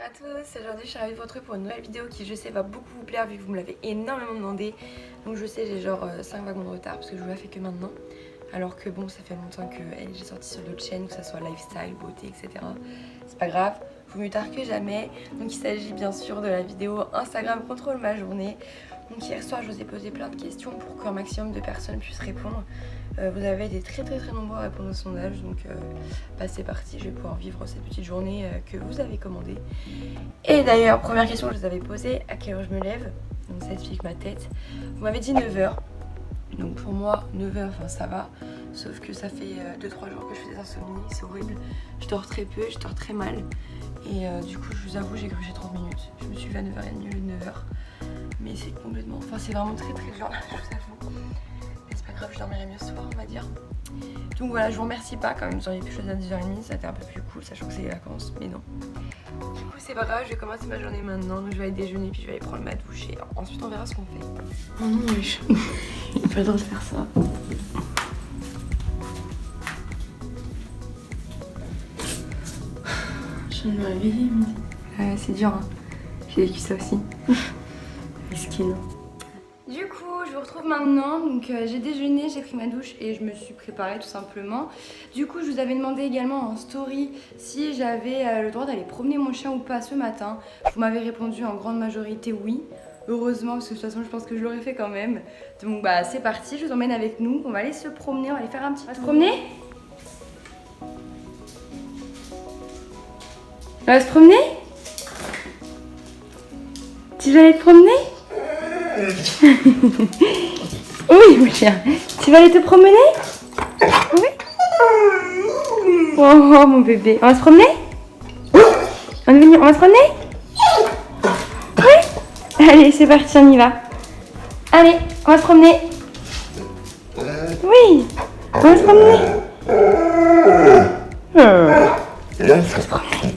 à tous, aujourd'hui je suis ravie de vous retrouver pour une nouvelle vidéo qui je sais va beaucoup vous plaire vu que vous me l'avez énormément demandé. Donc je sais j'ai genre 5 wagons de retard parce que je vous la fais que maintenant. Alors que bon ça fait longtemps que j'ai sorti sur d'autres chaînes, que ce soit lifestyle, beauté, etc. C'est pas grave, vaut mieux tard que jamais. Donc il s'agit bien sûr de la vidéo Instagram contrôle ma journée. Donc hier soir je vous ai posé plein de questions pour qu'un maximum de personnes puissent répondre. Vous avez été très nombreux à répondre au sondage, donc bah, c'est parti, je vais pouvoir vivre cette petite journée que vous avez commandée. Et d'ailleurs, première question que je vous avais posée, à quelle heure je me lève? Donc ça explique ma tête. Vous m'avez dit 9h, donc pour moi 9h, enfin ça va, sauf que ça fait 2-3 jours que je fais des insomnies, c'est horrible. Je dors très peu, je dors très mal, et du coup je vous avoue j'ai cru que j'ai 30 minutes. Je me suis levée à 9h30 au lieu de 9h, mais c'est complètement, enfin c'est vraiment très dur, je vous avoue. Grave, je dormirai mieux ce soir on va dire. Donc voilà, je vous remercie pas quand même, j'aurais pu choisir à 10h30, ça a été un peu plus cool sachant que c'est les vacances, mais non. Du coup c'est pas grave, je vais commencer ma journée maintenant, donc je vais aller déjeuner puis je vais aller prendre ma douche et ensuite on verra ce qu'on fait. Oh non mais il pas le droit de faire ça. Je viens de me réveiller mais... c'est dur hein, j'ai vécu ça aussi. Mesquine. Du coup, je vous retrouve maintenant, donc j'ai déjeuné, j'ai pris ma douche et je me suis préparée tout simplement. Du coup, je vous avais demandé également en story si j'avais le droit d'aller promener mon chien ou pas ce matin. Vous m'avez répondu en grande majorité oui. Heureusement, parce que de toute façon, je pense que je l'aurais fait quand même. Donc bah c'est parti, je vous emmène avec nous. On va aller se promener, on va aller faire un petit... On va se promener? On va se promener? Tu vas aller te promener? Oui mon chien, tu vas aller te promener? Oui. Oh mon bébé, on va se promener? On va se promener? Oui. Allez c'est parti, on y va. Allez, on va se promener. Oui, on va se promener. On va se promener.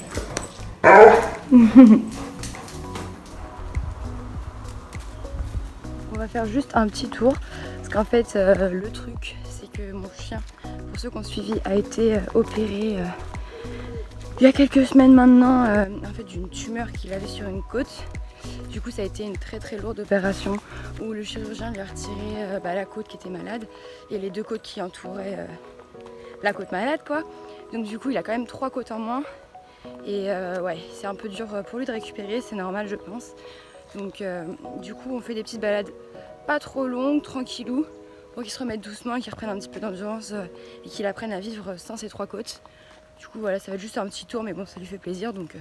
On va faire juste un petit tour parce qu'en fait le truc c'est que mon chien, pour ceux qui ont suivi, a été opéré il y a quelques semaines maintenant en fait d'une tumeur qu'il avait sur une côte. Du coup ça a été une très lourde opération où le chirurgien lui a retiré la côte qui était malade et les deux côtes qui entouraient la côte malade quoi. Donc du coup il a quand même 3 côtes en moins et ouais c'est un peu dur pour lui de récupérer, c'est normal je pense. Donc du coup on fait des petites balades pas trop longues, tranquillou, pour qu'il se remette doucement, qu'il reprenne un petit peu d'endurance et qu'il apprenne à vivre sans ses 3 côtes. Du coup voilà, ça va être juste un petit tour mais bon ça lui fait plaisir donc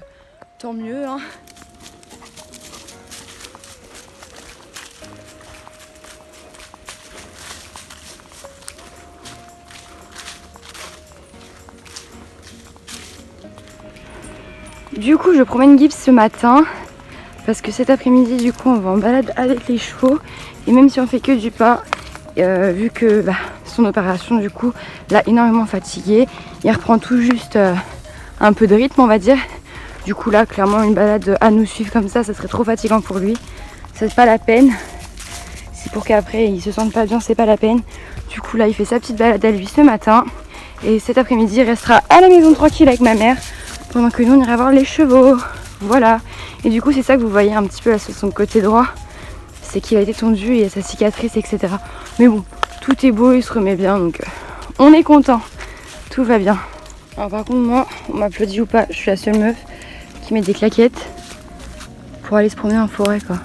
tant mieux hein. Du coup je promène Gibbs ce matin parce que cet après-midi du coup on va en balade avec les chevaux et même si on fait que du pas, vu que son opération du coup l'a énormément fatigué, il reprend tout juste un peu de rythme on va dire. Du coup là clairement une balade à nous suivre comme ça serait trop fatigant pour lui, c'est pas la peine. C'est pour qu'après il se sente pas bien, c'est pas la peine. Du coup là il fait sa petite balade à lui ce matin et cet après-midi il restera à la maison tranquille avec ma mère pendant que nous on ira voir les chevaux. Voilà, et du coup c'est ça que vous voyez un petit peu là sur son côté droit, c'est qu'il a été tondu et il y a sa cicatrice etc. Mais bon, tout est beau, il se remet bien donc on est content, tout va bien. Alors par contre moi, on m'applaudit ou pas, je suis la seule meuf qui met des claquettes pour aller se promener en forêt quoi.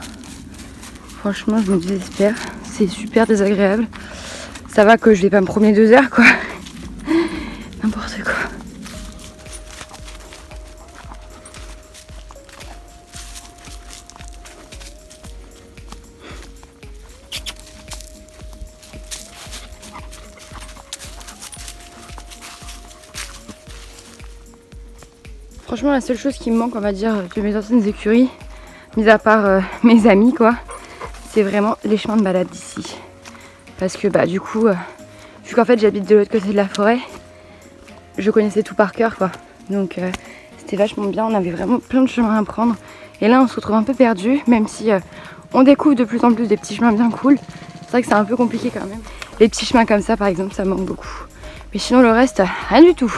Franchement je me désespère, c'est super désagréable. Ça va que je vais pas me promener 2 heures quoi. N'importe quoi. Franchement la seule chose qui me manque on va dire de mes anciennes écuries, mis à part mes amis quoi, c'est vraiment les chemins de balade d'ici. Parce que du coup, vu qu'en fait j'habite de l'autre côté de la forêt, je connaissais tout par cœur quoi. Donc c'était vachement bien, on avait vraiment plein de chemins à prendre. Et là on se retrouve un peu perdu, même si on découvre de plus en plus des petits chemins bien cool. C'est vrai que c'est un peu compliqué quand même. Les petits chemins comme ça par exemple ça me manque beaucoup. Mais sinon le reste, rien du tout.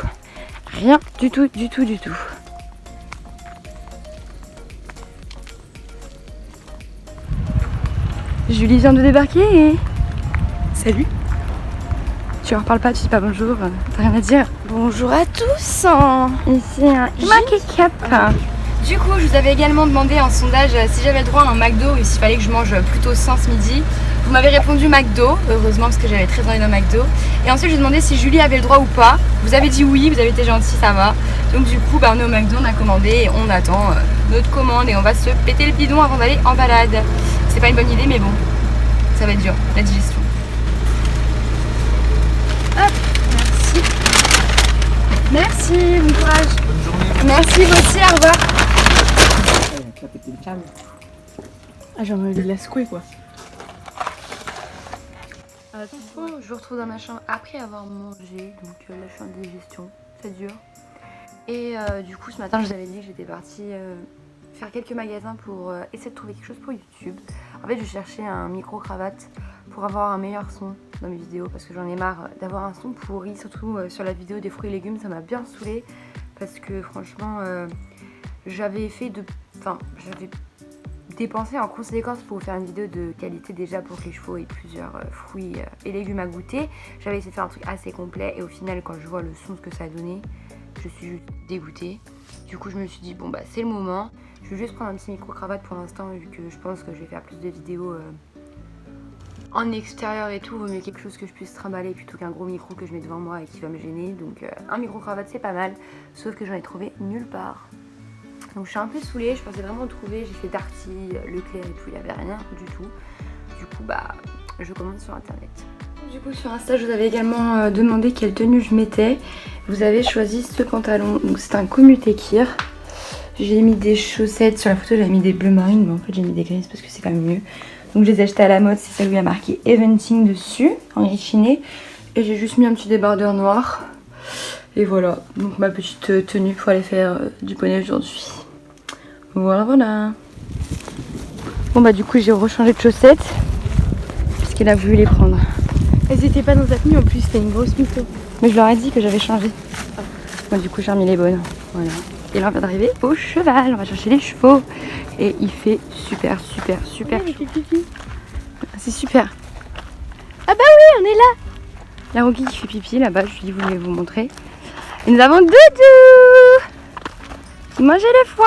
Rien du tout, du tout, du tout. Julie vient de débarquer et... Salut. Tu leur parles pas, tu dis pas bonjour, t'as rien à dire. Bonjour à tous. Ici un Cup. Du coup, je vous avais également demandé en sondage si j'avais le droit à un McDo ou s'il fallait que je mange plutôt sain ce midi. Vous m'avez répondu McDo, heureusement parce que j'avais très envie d'un McDo. Et ensuite, j'ai demandé si Julie avait le droit ou pas. Vous avez dit oui, vous avez été gentil, ça va. Donc du coup, on est au McDo, on a commandé et on attend notre commande et on va se péter le bidon avant d'aller en balade. C'est pas une bonne idée, mais bon, ça va être dur, la digestion. Hop, merci. Merci, bon courage. Bonne journée. Merci, vous aussi, au revoir. Ah, j'ai envie de la secouer quoi. Je vous retrouve dans ma chambre après avoir mangé, donc là je suis en digestion, c'est dur. Et du coup ce matin je vous avais dit que j'étais partie faire quelques magasins pour essayer de trouver quelque chose pour YouTube. En fait je cherchais un micro-cravate pour avoir un meilleur son dans mes vidéos parce que j'en ai marre d'avoir un son pourri, surtout sur la vidéo des fruits et légumes, ça m'a bien saoulée parce que franchement j'avais dépensé en conséquence pour faire une vidéo de qualité déjà pour que les chevaux aient plusieurs fruits et légumes à goûter. J'avais essayé de faire un truc assez complet et au final quand je vois le son que ça a donné, je suis juste dégoûtée. Du coup je me suis dit bon bah c'est le moment. Je vais juste prendre un petit micro-cravate pour l'instant vu que je pense que je vais faire plus de vidéos en extérieur et tout. Vaut mieux quelque chose que je puisse trimballer plutôt qu'un gros micro que je mets devant moi et qui va me gêner. Donc un micro-cravate c'est pas mal, sauf que j'en ai trouvé nulle part. Donc je suis un peu saoulée, je pensais vraiment trouver, j'ai fait Darty, Leclerc et tout, il n'y avait rien du tout. Du coup je commande sur internet. Du coup sur Insta je vous avais également demandé quelle tenue je mettais. Vous avez choisi ce pantalon, donc c'est un Commuté Kir. J'ai mis des chaussettes, sur la photo j'avais mis des bleu marine mais en fait j'ai mis des grises parce que c'est quand même mieux. Donc je les ai achetées à la mode, c'est celle où il y a marqué Eventing dessus, en gris chiné. Et j'ai juste mis un petit débardeur noir. Et voilà, donc ma petite tenue pour aller faire du poney aujourd'hui. Voilà. Bon bah du coup j'ai rechangé de chaussettes puisqu'il a voulu les prendre. Elles étaient pas dans ta tenue en plus, c'était une grosse mytho. Mais je leur ai dit que j'avais changé. Bon du coup j'ai remis les bonnes. Voilà. Et là on vient d'arriver au cheval, on va chercher les chevaux. Et il fait super chaud. C'est super. Ah bah oui on est là. La Rocky qui fait pipi là-bas, je lui dis vous voulez vous montrer. Et nous avons Doudou qui mangeait le foin.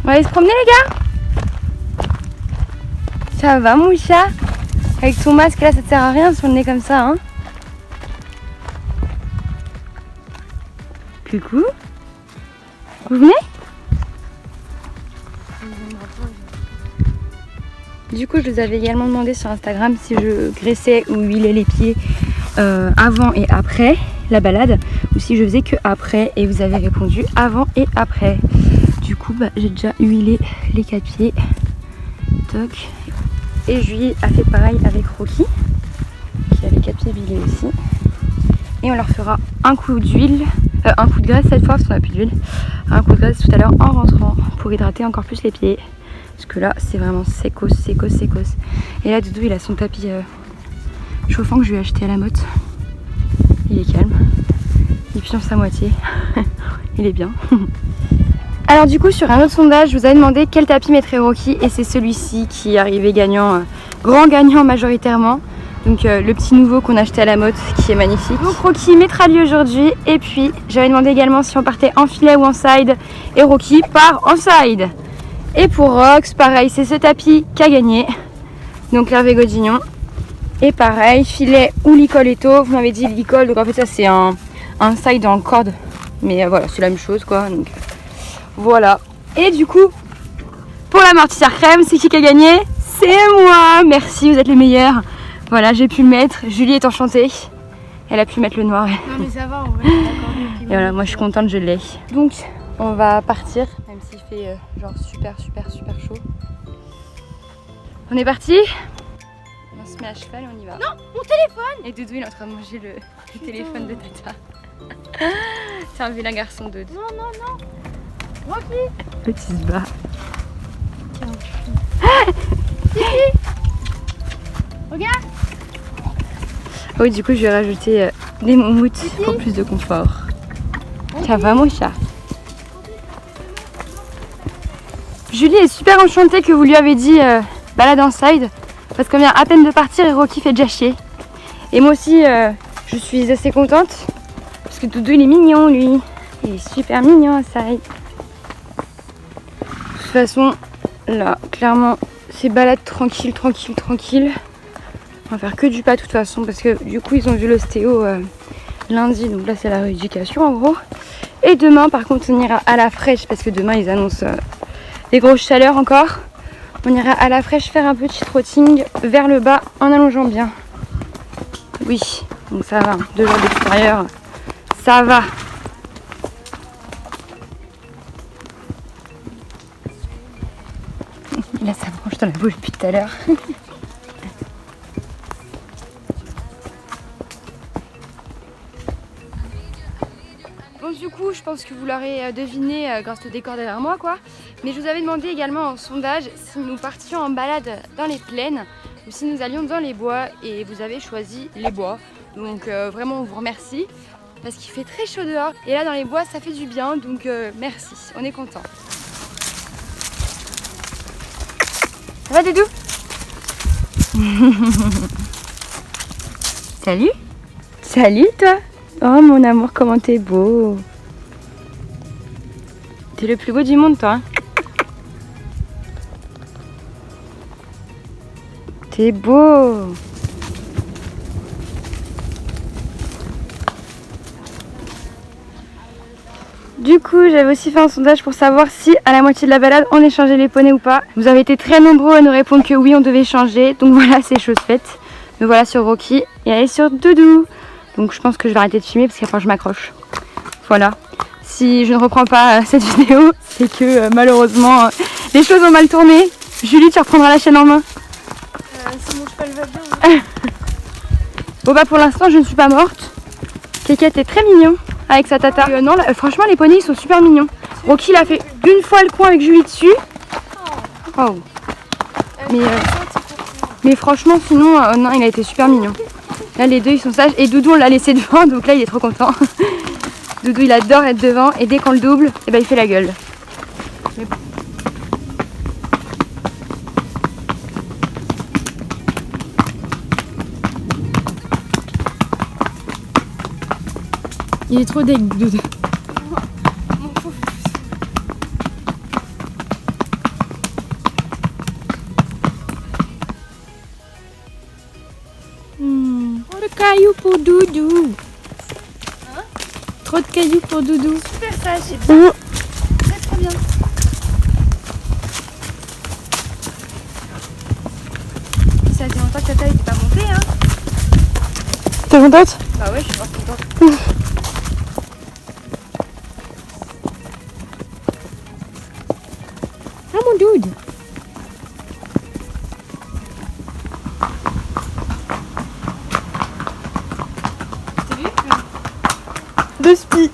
On va aller se promener les gars. Ça va mon chat? Avec ton masque là ça te sert à rien sur le nez comme ça hein. Coucou. Vous venez? Du coup je vous avais également demandé sur Instagram si je graissais ou huilais les pieds avant et après la balade ou si je faisais que après et vous avez répondu avant et après. Du coup j'ai déjà huilé les 4 pieds. Toc. Et Julie a fait pareil avec Rocky qui a les 4 pieds huilés aussi. Et on leur fera un coup d'huile, un coup de graisse cette fois parce qu'on n'a plus d'huile. Un coup de graisse tout à l'heure en rentrant pour hydrater encore plus les pieds. Parce que là c'est vraiment sécos. Et là Doudou il a son tapis chauffant que je lui ai acheté à la motte. Il est calme. Il pionce à moitié. Il est bien. Alors du coup sur un autre sondage je vous avais demandé quel tapis mettrait Rocky et c'est celui-ci qui est arrivé gagnant, grand gagnant majoritairement. Donc le petit nouveau qu'on a acheté à la mode qui est magnifique. Donc Rocky mettra lui aujourd'hui et puis j'avais demandé également si on partait en filet ou en side et Rocky part en side. Et pour Rox pareil c'est ce tapis qui a gagné. Donc l'Hervé Godignon. Et pareil filet ou Licoletto, vous m'avez dit Licol donc en fait ça c'est un side en corde. Mais voilà c'est la même chose quoi donc voilà. Et du coup pour l'amortisseur crème c'est qui a gagné? C'est moi. Merci vous êtes les meilleurs. Voilà, j'ai pu le mettre. Julie est enchantée. Elle a pu mettre le noir. Non mais ça va en vrai, d'accord. Et voilà, moi je suis contente, je l'ai. Donc, on va partir, même s'il fait genre super chaud. On est parti. On se met à cheval et on y va. Non, mon téléphone. Et Doudou il est en train de manger le téléphone de Tata. C'est un vilain garçon Doudou. Non. Rocky. Petit se bat. Regarde. Oui, du coup je vais rajouter des moumoutes pour plus de confort. Ça va mon chat? Julie est super enchantée que vous lui avez dit balade en side parce qu'on vient à peine de partir et Rocky fait déjà chier. Et moi aussi je suis assez contente parce que Doudou il est mignon lui. Il est super mignon en side. De toute façon là clairement c'est balade tranquille. On va faire que du pas de toute façon parce que du coup ils ont vu l'ostéo lundi, donc là c'est la rééducation en gros. Et demain par contre on ira à la fraîche parce que demain ils annoncent des grosses chaleurs encore. On ira à la fraîche faire un petit trotting vers le bas en allongeant bien. Oui, donc ça va, 2 jours d'extérieur, ça va. Là ça mange dans la bouche depuis tout à l'heure. Bon du coup je pense que vous l'aurez deviné grâce au décor derrière moi quoi. Mais je vous avais demandé également en sondage si nous partions en balade dans les plaines ou si nous allions dans les bois et vous avez choisi les bois. Donc vraiment on vous remercie parce qu'il fait très chaud dehors et là dans les bois ça fait du bien donc merci, on est content. Ça va Doudou? Salut. Salut toi. Oh mon amour, comment t'es beau. T'es le plus beau du monde toi. T'es beau. Du coup, j'avais aussi fait un sondage pour savoir si à la moitié de la balade on échangeait les poneys ou pas. Vous avez été très nombreux à nous répondre que oui, on devait changer. Donc voilà, c'est chose faite. Me voilà sur Rocky et elle est sur Doudou. Donc je pense que je vais arrêter de filmer parce qu'après je m'accroche. Voilà. Si je ne reprends pas cette vidéo, c'est que malheureusement les choses ont mal tourné. Julie, tu reprendras la chaîne en main. Si mon cheval va bien. Bon bah pour l'instant je ne suis pas morte. Kékette est très mignon avec sa tata. Non, là, franchement les poneys ils sont super mignons. Rocky il a fait une fois le coin avec Julie dessus. Oh. Mais franchement sinon non, il a été super mignon. Là les deux ils sont sages et Doudou on l'a laissé devant donc là il est trop content. Doudou il adore être devant et dès qu'on le double et ben, il fait la gueule. Mais bon. Il est trop deg Doudou. Trop de cailloux pour Doudou. Hein? Trop de cailloux pour Doudou. Super sage, c'est bien. Très bien. Ça fait longtemps que tata n'était pas montée hein. T'es contente? Bah ouais, je suis pas contente. Ah mon Doud. T'as vu? De spi.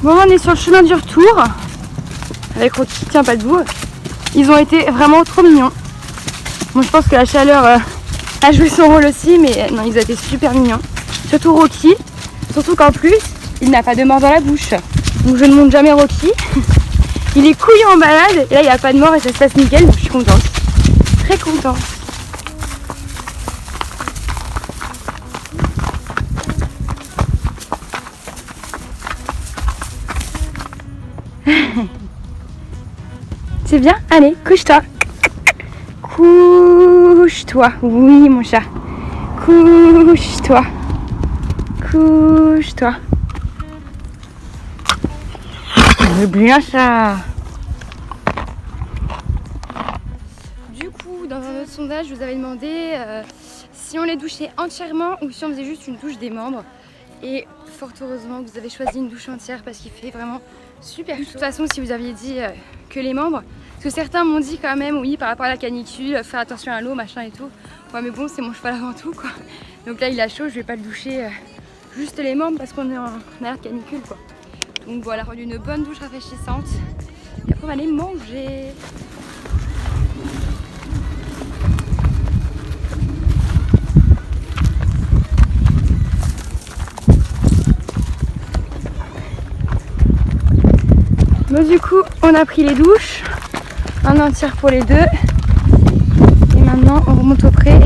Bon on est sur le chemin du retour. Avec Rocky, tiens pas debout. Ils ont été vraiment trop mignons. Bon je pense que la chaleur a joué son rôle aussi mais non ils ont été super mignons. Surtout Rocky. Surtout qu'en plus il n'a pas de mort dans la bouche. Donc je ne monte jamais Rocky. Il est couillon en balade et là il n'y a pas de mort et ça se passe nickel donc je suis contente. Très contente. C'est bien? Allez, couche-toi. Couche-toi. Oui, mon chat. Couche-toi. Couche-toi. C'est bien ça. Du coup, dans un autre sondage, je vous avais demandé si on les douchait entièrement ou si on faisait juste une douche des membres. Et fort heureusement, vous avez choisi une douche entière parce qu'il fait vraiment super chaud. De toute façon, si vous aviez dit que les membres, parce que certains m'ont dit quand même, oui, par rapport à la canicule, faire attention à l'eau, machin et tout. Ouais, mais bon, c'est mon cheval avant tout, quoi. Donc là, il a chaud, je vais pas le doucher juste les membres parce qu'on est en alerte canicule, quoi. Donc voilà, une bonne douche rafraîchissante. Et après, on va aller manger. Bon du coup on a pris les douches, un entière pour les deux. Et maintenant on remonte au pré.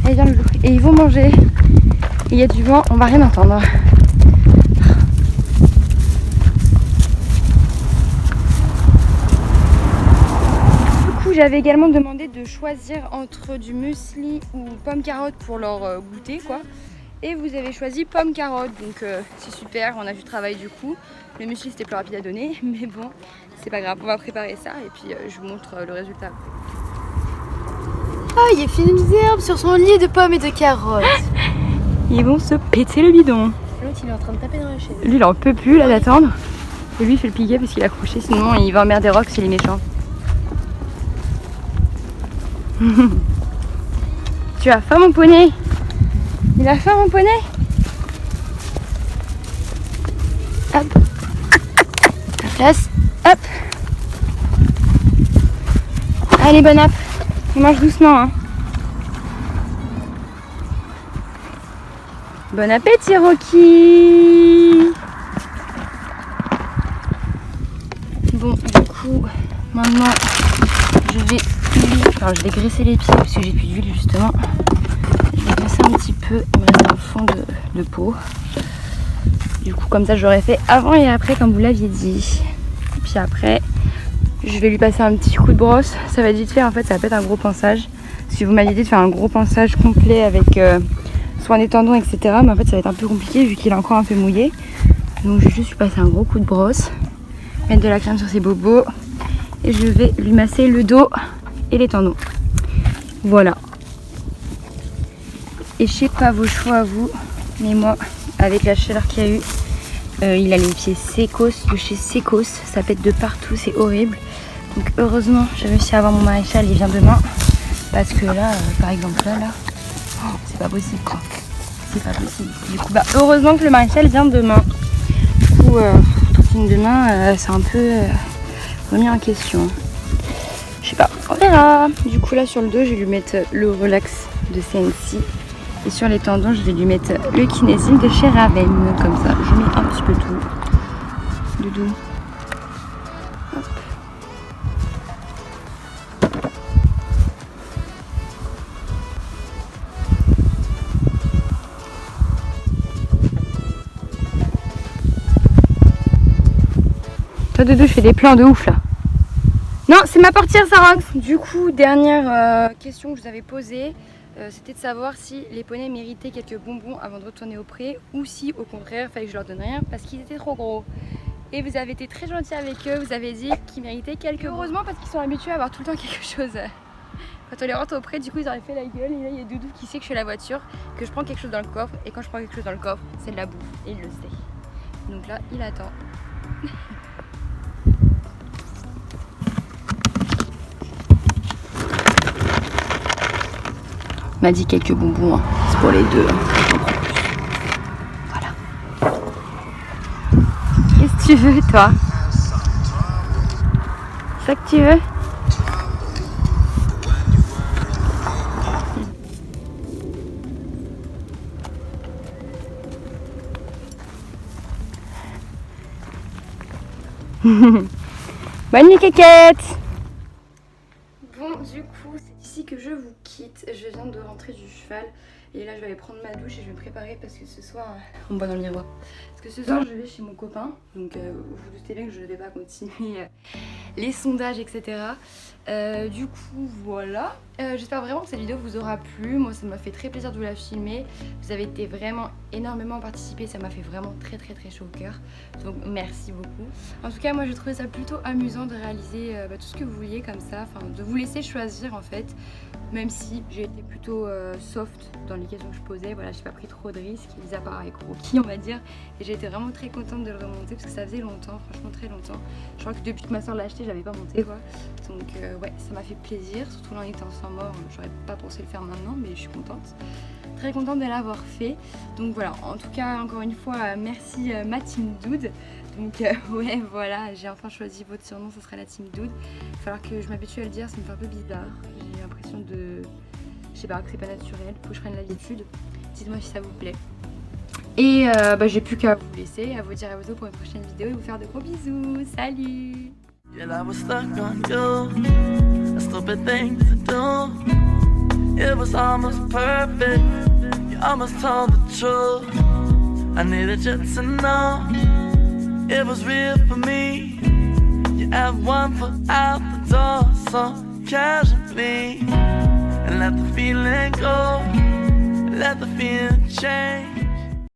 Et vient le loup. Et ils vont manger. Il y a du vent, on va rien entendre. Du coup j'avais également demandé de choisir entre du muesli ou pomme carotte pour leur goûter quoi. Et vous avez choisi pomme carotte, donc c'est super, on a du travail du coup. Le muesli c'était plus rapide à donner, mais bon, c'est pas grave, on va préparer ça et puis je vous montre le résultat. Ah, il y a Philippe Zerbe sur son lit de pommes et de carottes. Ils vont se péter le bidon. L'autre il est en train de taper dans la chaise. Lui il en peut plus là d'attendre. Et lui il fait le piquer parce qu'il est accroché, sinon il va emmerder Rox, c'est les méchants. Tu as faim mon poney? Il a faim mon poney? Hop. La place. Hop. Allez bon app. Il mange doucement hein. Bon appétit Rocky. Bon du coup maintenant je vais graisser les pieds parce que j'ai plus d'huile justement. Je vais graisser un petit peu, il me reste un fond de peau. Du coup comme ça j'aurais fait avant et après comme vous l'aviez dit. Et puis après je vais lui passer un petit coup de brosse. Ça va être vite fait en fait, ça va pas être un gros pansage. Parce que vous m'aviez dit de faire un gros pansage complet avec soin des tendons etc. Mais en fait ça va être un peu compliqué vu qu'il est encore un peu mouillé. Donc je vais juste lui passer un gros coup de brosse. Mettre de la crème sur ses bobos. Et je vais lui masser le dos et les tendons. Voilà. Et je sais pas vos choix à vous, mais moi, avec la chaleur qu'il y a eu, il a les pieds Secos de chez Secos. Ça pète de partout, c'est horrible. Donc heureusement, j'ai réussi à avoir mon maréchal, il vient demain. Parce que là, par exemple, là, oh, c'est pas possible quoi. C'est pas possible. Du coup, bah, heureusement que le maréchal vient demain. Du coup, trottine demain, c'est un peu remis en question. Je sais pas, on verra. Du coup, là, sur le dos, je vais lui mettre le relax de CNC. Et sur les tendons, je vais lui mettre le Kinesil de chez Raven. Comme ça, je mets un petit peu tout. Doudou. Hop. Toi, Doudou, je fais des plans de ouf là. Non, c'est ma portière, Sarox. Du coup, dernière question que je vous avais posée. C'était de savoir si les poneys méritaient quelques bonbons avant de retourner au pré ou si au contraire il fallait que je leur donne rien parce qu'ils étaient trop gros. Et vous avez été très gentil avec eux, vous avez dit qu'ils méritaient quelques bonbons. Heureusement parce qu'ils sont habitués à avoir tout le temps quelque chose. Quand on les rentre au pré, du coup ils auraient fait la gueule et là il y a Doudou qui sait que je fais la voiture, que je prends quelque chose dans le coffre et quand je prends quelque chose dans le coffre c'est de la bouffe et il le sait. Donc là il attend. M'a dit quelques bonbons, hein. C'est pour les deux. Hein. Voilà. Qu'est-ce que tu veux, toi? C'est ça que tu veux? Bonne nuit, Kékette. Bon, du coup, c'est ici que je vous quitte. Je viens de rentrer du cheval et là je vais aller prendre ma douche et je vais me préparer parce que ce soir, on me voit dans le miroir. Parce que ce soir je vais chez mon copain, donc vous vous doutez bien que je ne vais pas continuer les sondages etc. Du coup voilà, j'espère vraiment que cette vidéo vous aura plu. Moi ça m'a fait très plaisir de vous la filmer. Vous avez été vraiment énormément participé, ça m'a fait vraiment très chaud au cœur. Donc merci beaucoup. En tout cas moi je trouvais ça plutôt amusant de réaliser tout ce que vous vouliez comme ça, enfin de vous laisser choisir en fait. Même si j'ai été plutôt soft dans les questions que je posais, voilà, j'ai pas pris trop de risques, mis à part avec Rocky on va dire. Et j'ai été vraiment très contente de le remonter parce que ça faisait longtemps, franchement très longtemps. Je crois que depuis que ma soeur l'a acheté, j'avais pas monté quoi. Donc ouais, ça m'a fait plaisir, surtout là en étant sans mort, j'aurais pas pensé le faire maintenant, mais je suis contente. Très contente de l'avoir fait. Donc voilà, en tout cas encore une fois, merci ma team Doud. Donc ouais voilà, j'ai enfin choisi votre surnom, ce sera la team Doud. Il va falloir que je m'habitue à le dire, ça me fait un peu bizarre. J'ai l'impression de... Je sais pas, que c'est pas naturel, faut que je prenne l'habitude. Dites-moi si ça vous plaît. Et j'ai plus qu'à vous laisser, à vous dire à bientôt pour une prochaine vidéo et vous faire de gros bisous. Salut! Yeah, I was stuck on you, a stupid thing to do. It was almost perfect, you almost told the truth. I needed you to know, it was real for me. You have one foot out the door, so casually. And let the feeling go, let the feeling change.